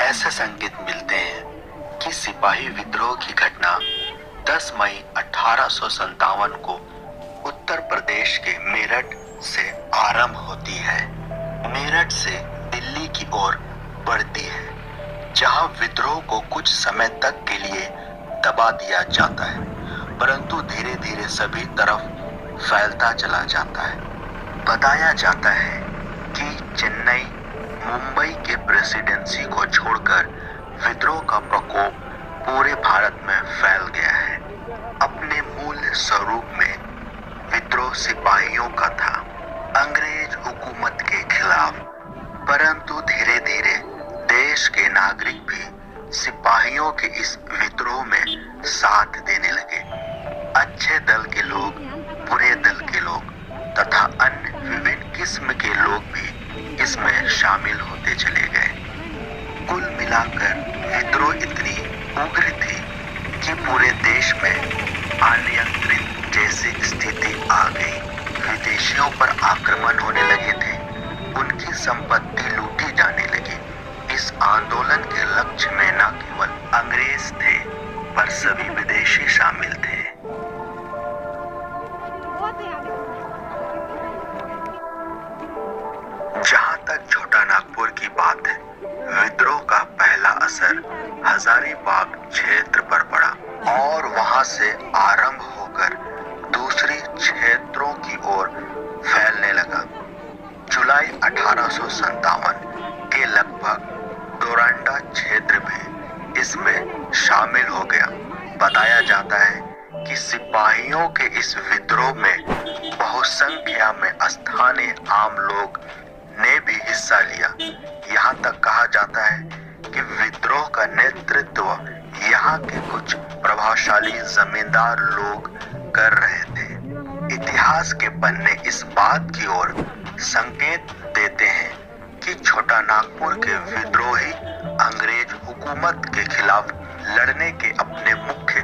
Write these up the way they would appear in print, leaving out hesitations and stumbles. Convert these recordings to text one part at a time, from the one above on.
ऐसे संकेत मिलते हैं कि सिपाही विद्रोह की घटना 10 मई 1857 को उत्तर प्रदेश के मेरठ से आरंभ होती है। मेरठ से दिल्ली की ओर बढ़ती है, जहां विद्रोह को कुछ समय तक के लिए दबा दिया जाता है, परंतु धीरे धीरे सभी तरफ फैलता चला जाता है। बताया जाता है कि चेन्नई, मुंबई के प्रेसिडेंसी को छोड़कर विद्रोह का प्रकोप पूरे भारत में फैल गया है। अपने मूल स्वरूप में विद्रोह सिपाहियों का था, अंग्रेज हुकूमत के खिलाफ, परंतु धीरे धीरे देश के नागरिक भी सिपाहियों के इस विद्रोह में साथ देने लगे। अच्छे दल के लोग, बुरे दल के लोग तथा अन्य विभिन्न किस्म के लोग भी इसमें शामिल होते चले गए। कुल मिलाकर विद्रोह इतनी उग्र थी कि पूरे देश में अनियंत्रित जैसी स्थिति आ गई। विदेशियों पर आक्रमण होने लगे थे, उनकी संपत्ति लूटी जाने लगी। इस आंदोलन के लक्ष्य में न केवल अंग्रेज थे, पर सभी विदेशी शामिल थे। जहां तक छोटा नागपुर की बात है, विद्रोह का पहला असर हजारीबाग क्षेत्र पर पड़ा और वहां से आरंभ होकर दूसरी क्षेत्रों की ओर फैलने लगा। जुलाई 1857 के लगभग डोरंडा क्षेत्र भी इसमें शामिल हो गया। बताया जाता है कि सिपाहियों के इस विद्रोह में बहुसंख्या में स्थानीय आम लोग ने भी हिस्सा लिया। यहाँ तक कहा जाता है कि विद्रोह का नेतृत्व यहाँ के कुछ प्रभावशाली जमींदार लोग कर रहे थे। इतिहास के पन्ने इस बात की ओर संकेत देते हैं कि छोटा नागपुर के विद्रोही अंग्रेज हुकूमत के खिलाफ लड़ने के अपने मुख्य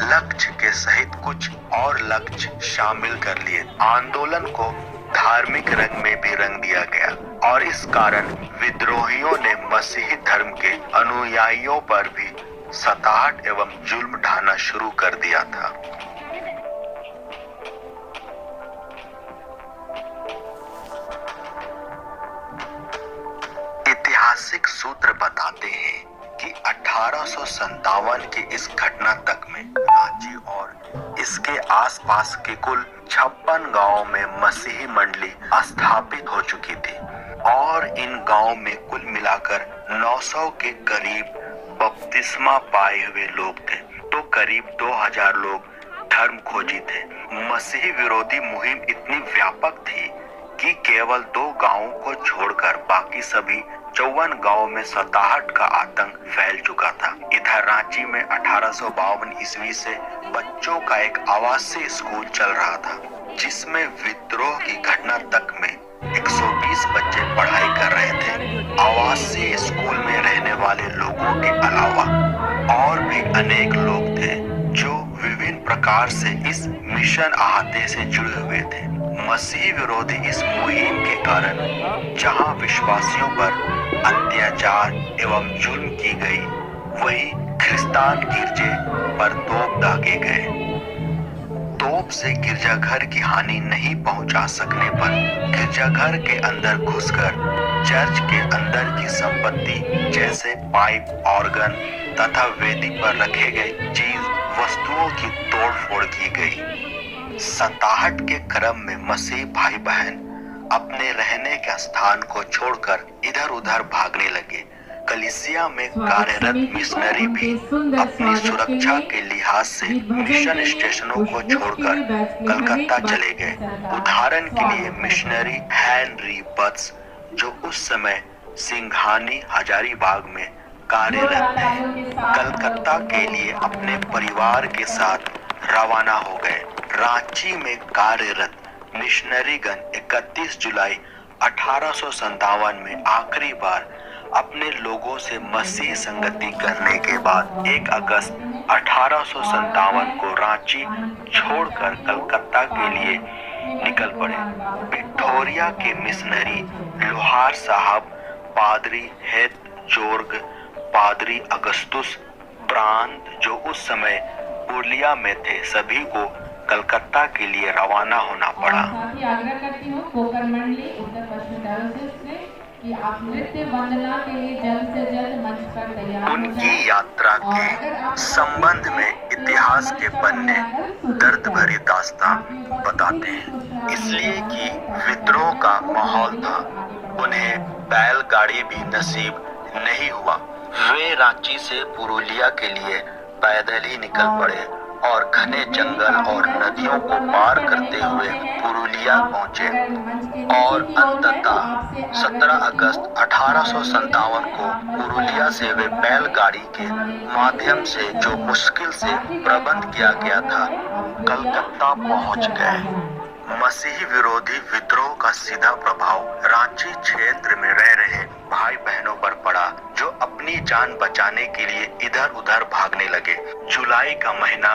लक्ष्य के सहित कुछ और लक्ष्य शामिल कर लिए। आंदोलन को धार्मिक रंग में भी रंग दिया गया और इस कारण विद्रोहियों ने मसीही धर्म के अनुयायियों पर भी सताहट एवं जुल्म ढाना शुरू कर दिया था। ऐतिहासिक सूत्र बताते हैं कि 1857 के इस घटना तक में रांची और इसके आसपास के कुल 56 गांवों में मसीही मंडली स्थापित हो चुकी थी और इन गांवों में कुल मिलाकर 900 के करीब बपतिस्मा पाए हुए लोग थे, तो करीब 2000 लोग धर्म खोजी थे। मसीही विरोधी मुहिम इतनी व्यापक थी कि केवल 2 गांवों को छोड़कर बाकी सभी 54 गांवों में सताहट का आतंक फैल चुका था। इधर रांची में 1852 ईस्वी से बच्चों का एक आवासीय स्कूल चल रहा था, जिसमें विद्रोह की घटना तक में 120 बच्चे पढ़ाई कर रहे थे। आवासीय स्कूल में रहने वाले लोगों के अलावा और भी अनेक लोग थे जो विभिन्न प्रकार से इस मिशन अहाते से जुड़े हुए थे। मसीह विरोधी इस मुहिम के कारण जहां विश्वासियों पर अत्याचार एवं जुल्म की गई, वहीं ख्रिस्तान गिरजे पर तोप दागे गए। तोप से गिरजाघर की हानि नहीं पहुंचा सकने पर गिरजाघर के अंदर घुसकर चर्च के अंदर की संपत्ति जैसे पाइप, ऑर्गन तथा वेदी पर रखे गए चीज वस्तुओं की तोड़फोड़ की गई। सताहट के क्रम में मसीह भाई बहन अपने रहने के स्थान को छोड़कर इधर उधर भागने लगे। कलीसिया में कार्यरत मिशनरी भी अपनी सुरक्षा के लिहाज से मिशन स्टेशनों को छोड़कर कलकत्ता चले गए। उदाहरण के लिए मिशनरी हेनरी बट्स, जो उस समय सिंघानी हजारीबाग में कार्यरत थे, कलकत्ता के लिए अपने परिवार के साथ रवाना हो गए। रांची में कार्यरत मिशनरीगण 31 जुलाई 1857 में आखिरी बार अपने लोगों से मसीह संगति करने के बाद 1 अगस्त 1857 को रांची छोड़कर कलकत्ता के लिए निकल पड़े। विक्टोरिया के मिशनरी लोहार साहब, पादरी हेथ जोर्ग, पादरी अगस्तुस ब्रांड जो उस समय पुरुलिया में थे, सभी को कलकत्ता के लिए रवाना होना पड़ा। साथ ही आग्रह करती हूँ पोकर मंडली उत्तर पश्चिम डायोसिस से कि आप नृत्य वंदना के लिए जल्द से जल्द मंच पर तैयार हो जाएं। उनकी यात्रा के संबंध में इतिहास के पन्ने दर्द भरी दास्तान बताते हैं, इसलिए कि विद्रोह का माहौल था। उन्हें बैलगाड़ी भी नसीब नहीं हुआ। वे रांची से पुरुलिया के लिए पैदल ही निकल पड़े और घने जंगल और नदियों को पार करते हुए पुरुलिया पहुंचे और अंततः 17 अगस्त 1857 को पुरुलिया से वे बैलगाड़ी के माध्यम से, जो मुश्किल से प्रबंध किया गया था, कलकत्ता पहुंच गए। मसीही विरोधी विद्रोह का सीधा प्रभाव रांची क्षेत्र में रह रहे भाई बहनों पर पड़ा, जो अपनी जान बचाने के लिए इधर उधर भागने लगे। जुलाई का महीना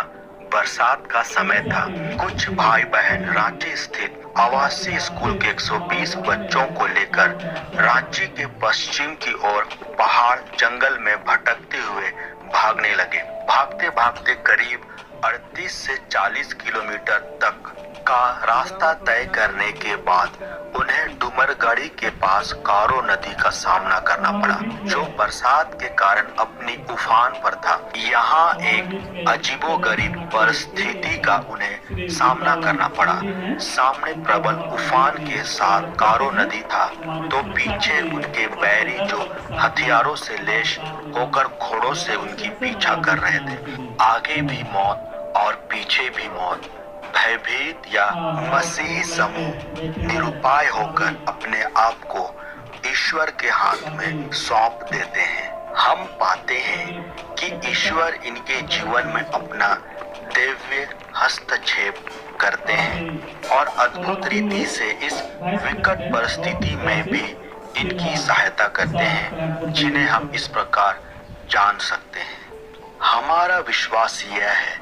बरसात का समय था। कुछ भाई बहन रांची स्थित आवासीय स्कूल के 120 बच्चों को लेकर रांची के पश्चिम की ओर पहाड़ जंगल में भटकते हुए भागने लगे। भागते भागते करीब 38 से 40 किलोमीटर तक का रास्ता तय करने के बाद उन्हें डुमरगढ़ी के पास कारो नदी का सामना करना पड़ा, जो बरसात के कारण अपनी उफान पर था। यहाँ एक अजीबोगरीब परिस्थिति का उन्हें सामना करना पड़ा। सामने प्रबल उफान के साथ कारो नदी था, तो पीछे उनके बैरी जो हथियारों से लैस होकर घोड़ों से उनकी पीछा कर रहे थे। आगे भी मौत और पीछे भी मौत। भयभीत या मसीही समूह निरुपाय होकर अपने आप को ईश्वर के हाथ में सौंप देते हैं। हम पाते हैं कि ईश्वर इनके जीवन में अपना दिव्य हस्तक्षेप करते हैं और अद्भुत रीति से इस विकट परिस्थिति में भी इनकी सहायता करते हैं, जिन्हें हम इस प्रकार जान सकते हैं। हमारा विश्वास यह है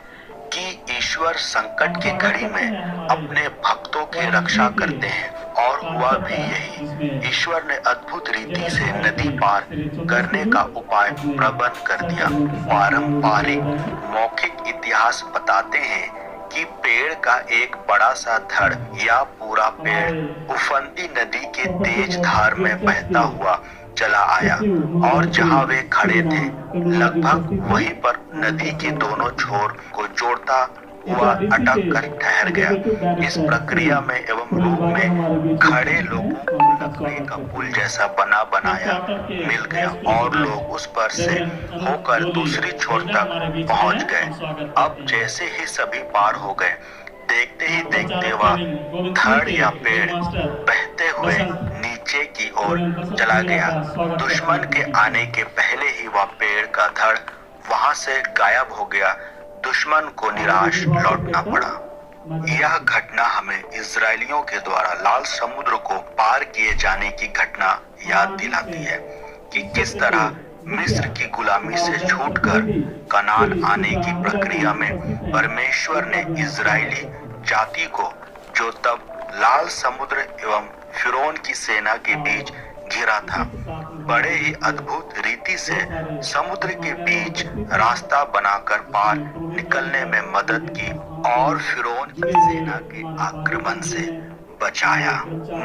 कि ईश्वर संकट की घड़ी में अपने भक्तों की रक्षा करते हैं, और हुआ भी यही। ईश्वर ने अद्भुत रीति से नदी पार करने का उपाय प्रबंध कर दिया। पारंपरिक मौखिक इतिहास बताते हैं कि पेड़ का एक बड़ा सा धड़ या पूरा पेड़ उफनती नदी के तेज धार में बहता हुआ चला आया और जहां वे खड़े थे लगभग वहीं पर नदी के दोनों छोर को जोड़ता हुआ अटक कर ठहर गया। इस प्रक्रिया में एवं रूप में खड़े लोगों को लकड़ी का पुल जैसा बना बनाया मिल गया और लोग उस पर से होकर दूसरी छोर तक पहुंच गए। अब जैसे ही सभी पार हो गए, देखते ही देखते वह धड़ या पेड़ बहते हुए नीचे की ओर चला गया। दुश्मन के आने के पहले ही वह पेड़ का धड़ वहां से गायब हो गया। दुश्मन को निराश लौटना पड़ा। यह घटना हमें इजरायलियों के द्वारा लाल समुद्र को पार किए जाने की घटना याद दिलाती है कि किस तरह मिस्र की गुलामी से छूटकर कनान आने की प्रक्रिया में परमेश्वर ने इजरायली जाति को, जो तब लाल समुद्र एवं फिरौन की सेना के बीच घिरा था, बड़े ही अद्भुत रीति से समुद्र के बीच रास्ता बनाकर पार निकलने में मदद की और फिरौन की सेना के आक्रमण से बचाया।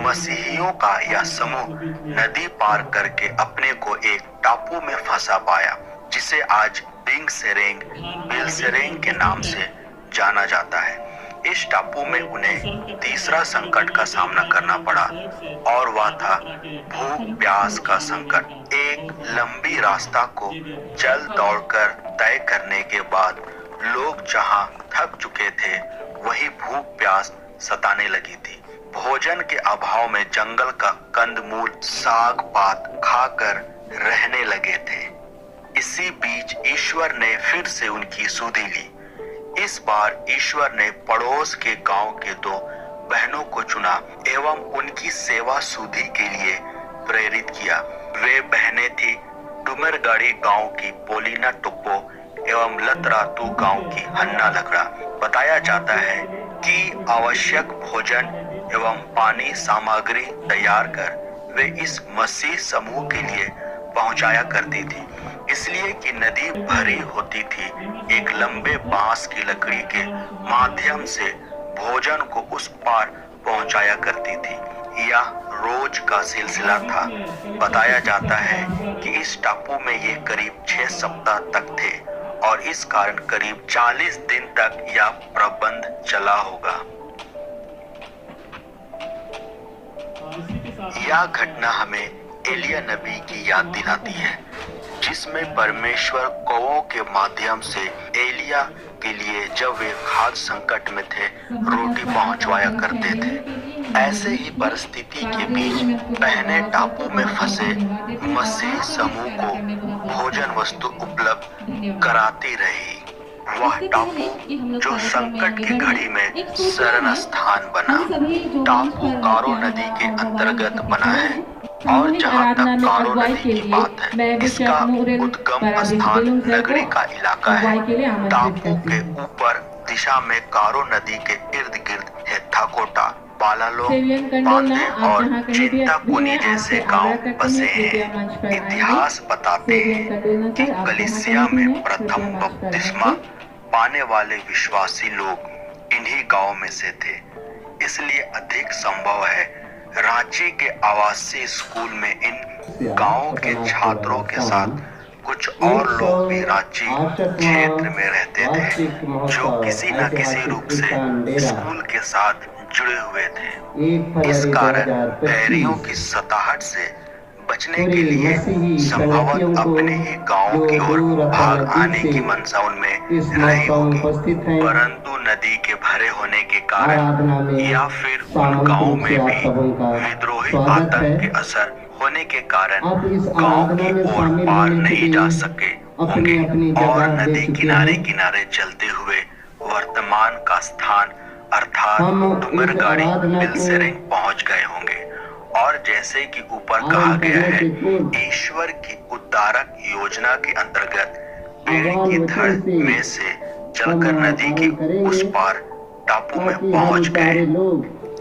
मसीहियों का यह समूह नदी पार करके अपने को एक टापू में फंसा पाया, जिसे आज बिलसेरेंग के नाम से जाना जाता है। इस टापू में उन्हें तीसरा संकट का सामना करना पड़ा और वह था भूख प्यास का संकट। एक लंबी रास्ता को चल दौड़कर तय करने के बाद लोग जहां थक चुके थे, वही भूख प्यास सताने लगी थी। भोजन के अभाव में जंगल का कंदमूल साग पात खाकर रहने लगे थे। इसी बीच ईश्वर ने फिर से उनकी सुधि ली। इस बार ईश्वर ने पड़ोस के गांव के 2 बहनों को चुना एवं उनकी सेवा सुधि के लिए प्रेरित किया। वे बहनें थी डुमरगढ़ी गांव की पोलीना टुप्पो एवं लतरातू गांव की हन्ना लगड़ा। बताया जाता है की आवश्यक भोजन एवं पानी सामग्री तैयार कर वे इस मसीह समूह के लिए पहुंचाया करती थी, इसलिए कि नदी भरी होती थी। एक लंबे बांस की लकड़ी के माध्यम से भोजन को उस पार पहुंचाया करती थी। यह रोज का सिलसिला था। बताया जाता है कि इस टापू में ये करीब 6 सप्ताह तक थे और इस कारण करीब 40 दिन तक यह प्रबंध चला होगा। यह घटना हमें एलिया नबी की याद दिलाती है, जिसमें परमेश्वर कौओं के माध्यम से एलिया के लिए जब वे खाद्य संकट में थे रोटी पहुंचवाया करते थे। ऐसे ही परिस्थिति के बीच पहने टापू में फंसे मसीह समूह को भोजन वस्तु उपलब्ध कराती रही। वह टापू जो संकट की घड़ी में शरण स्थान बना, टापू कारो नदी के अंतर्गत बना है और जहाँ तक कारो नदी की बात है, इसका उद्गम स्थान नगरी का इलाका है। टापू के ऊपर दिशा में कारो नदी के इर्द गिर्द हेथाकोटा, पालालो, बांदे और चिंताकुनी जैसे गांव बसे हैं। इतिहास बताते हैं कि कलीसिया में प्रथम बपतिस्मा पाने वाले विश्वासी लोग इन्हीं गांव में से थे। इसलिए अधिक संभव है रांची के आवासीय स्कूल में इन गांवों के छात्रों के साथ कुछ और लोग भी रांची क्षेत्र में रहते थे, जो किसी न किसी रूप से स्कूल के साथ जुड़े हुए थे। इस कारण बैरियों की सताहट से बचने के लिए संभवतः अपने ही गांव की ओर भाग आने की मंशा उनमें रही होगी, परंतु नदी के भरे होने के कारण या फिर उन गांवों में भी विद्रोही आतंक के असर होने के कारण गांव की ओर पार नहीं जा सके होंगे और नदी किनारे किनारे चलते हुए वर्तमान का स्थान अर्थात डुमरगाड़ी बिलसेरिंग पहुंच गए होंगे। और जैसे कि ऊपर कहा गया है, ईश्वर की उद्धारक योजना के अंतर्गत पेड़ की धड़ में से चलकर नदी की उस पार टापू में पहुंच गए,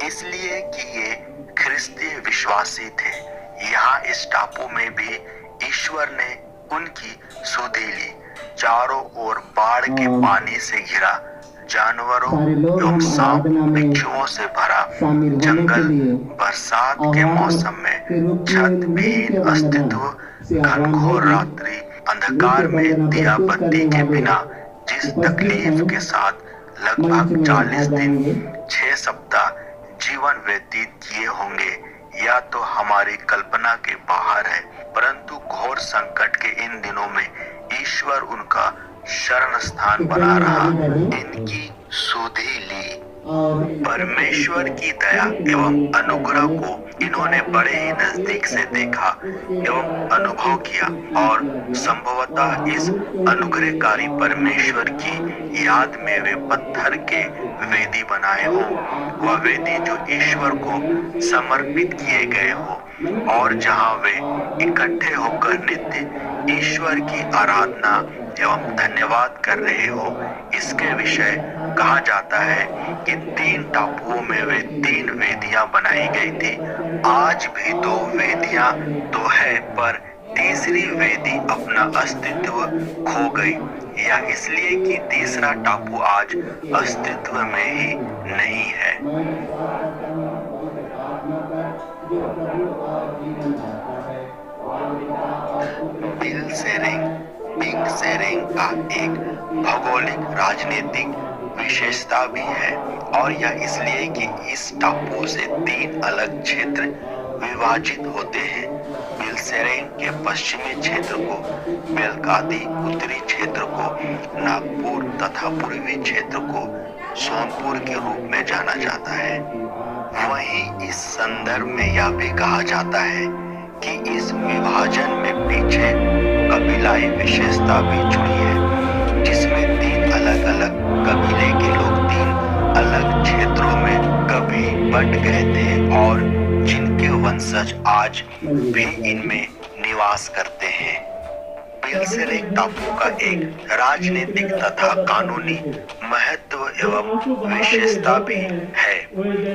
इसलिए कि ये ख्रिस्तीय विश्वासी थे। यहाँ इस टापू में भी ईश्वर ने उनकी सुधि ली। चारों ओर बाढ़ के पानी से घिरा, जानवरों एवं सांप बिच्छुओं से भरा जंगल, बरसात के मौसम में छतविहीन अस्तित्व, घनघोर रात्रि अंधकार में दिया बत्ती के बिना जिस तकलीफ के साथ लगभग 40 दिन 6 सप्ताह जीवन व्यतीत किए होंगे, या तो हमारी कल्पना के बाहर है। परंतु घोर संकट के इन दिनों में ईश्वर उनका शरण स्थान बना रहा, इनकी सुधि ली। परमेश्वर की दया एवं अनुग्रह को इन्होंने बड़े ही नजदीक से देखा एवं अनुभव किया और संभवतः इस अनुग्रहकारी परमेश्वर की याद में वे पत्थर के वेदी बनाए हो, वह वेदी जो ईश्वर को समर्पित किए गए हो और जहां वे इकट्ठे होकर नित्य ईश्वर की आराधना एवं धन्यवाद कर रहे हो। इसके विषय कहा जाता है कि 3 टापुओं में वे 3 वेदियां बनाई गई थी। आज भी 2 वेदियां तो है, पर तीसरी वेदी अपना अस्तित्व खो गई, या इसलिए कि तीसरा टापू आज अस्तित्व में ही नहीं है। बिल सेरिंग का एक भौगोलिक राजनीतिक विशेषता भी है, और यह इसलिए कि इस टापू से 3 अलग क्षेत्र विभाजित होते हैं। बिलसेरिंग के पश्चिमी क्षेत्र को बेलकादी, उत्तरी क्षेत्र को नागपुर तथा पूर्वी क्षेत्र को सोनपुर के रूप में जाना जाता है। वहीं इस संदर्भ में यह भी कहा जाता है कि इस विभाजन में पीछे कबीलाई विशेषता भी जुड़ी है, जिसमें 3 अलग अलग कबीले के लोग 3 अलग क्षेत्रों में कभी बट गए थे और जिनके वंशज आज भी इनमें निवास करते हैं। बेलसेरिक टापू का एक राजनीतिक तथा कानूनी महत्व एवं विशेषता भी है।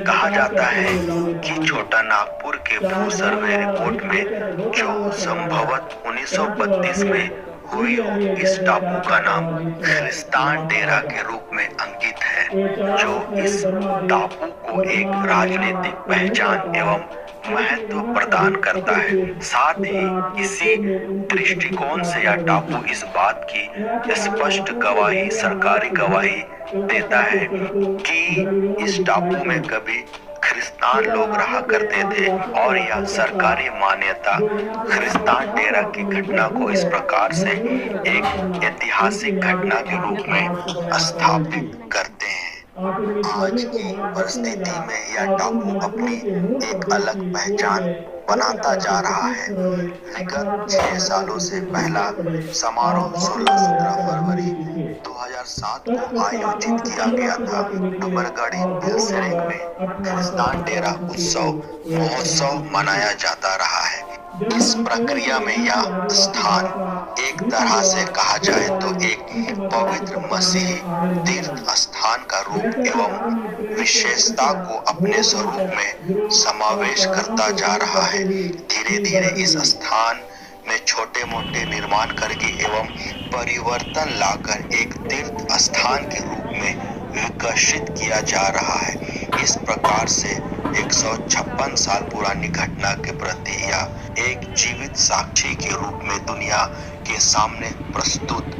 कहा जाता है कि छोटा नागपुर के भू सर्वे रिपोर्ट में जो संभवतः 1932 में हुई हो, इस टापू का नाम खलिस्तान डेरा के रूप में अंकित है, जो इस टापू को एक राजनीतिक पहचान एवं महत्व प्रदान करता है। साथ ही इसी दृष्टिकोण से यह टापू इस बात की स्पष्ट गवाही, सरकारी गवाही देता है कि इस टापू में कभी खलिस्तान लोग रहा करते थे, और यह सरकारी मान्यता खलिस्तान डेरा की घटना को इस प्रकार से एक ऐतिहासिक घटना के रूप में स्थापित करते हैं। आज की परिस्थिति में यह टापू अपनी एक अलग पहचान बनाता जा रहा है। विगत 6 सालों से पहला समारोह 16-17 फरवरी 2007 को आयोजित किया गया था। डुमरगढ़ी बेलसेरिक में खलिस्तान डेरा महोत्सव मनाया जाता रहा है। इस प्रक्रिया में यह स्थान एक तरह से कहा जाए तो एक पवित्र मसीही तीर्थ स्थान का रूप एवं विशेषता को अपने स्वरूप में समावेश करता जा रहा है। धीरे धीरे इस स्थान में छोटे मोटे निर्माण करके एवं परिवर्तन लाकर एक तीर्थ स्थान के रूप में विकसित किया जा रहा है। इस प्रकार से 156 साल पुरानी घटना के प्रति यह एक जीवित साक्षी के रूप में दुनिया के सामने प्रस्तुत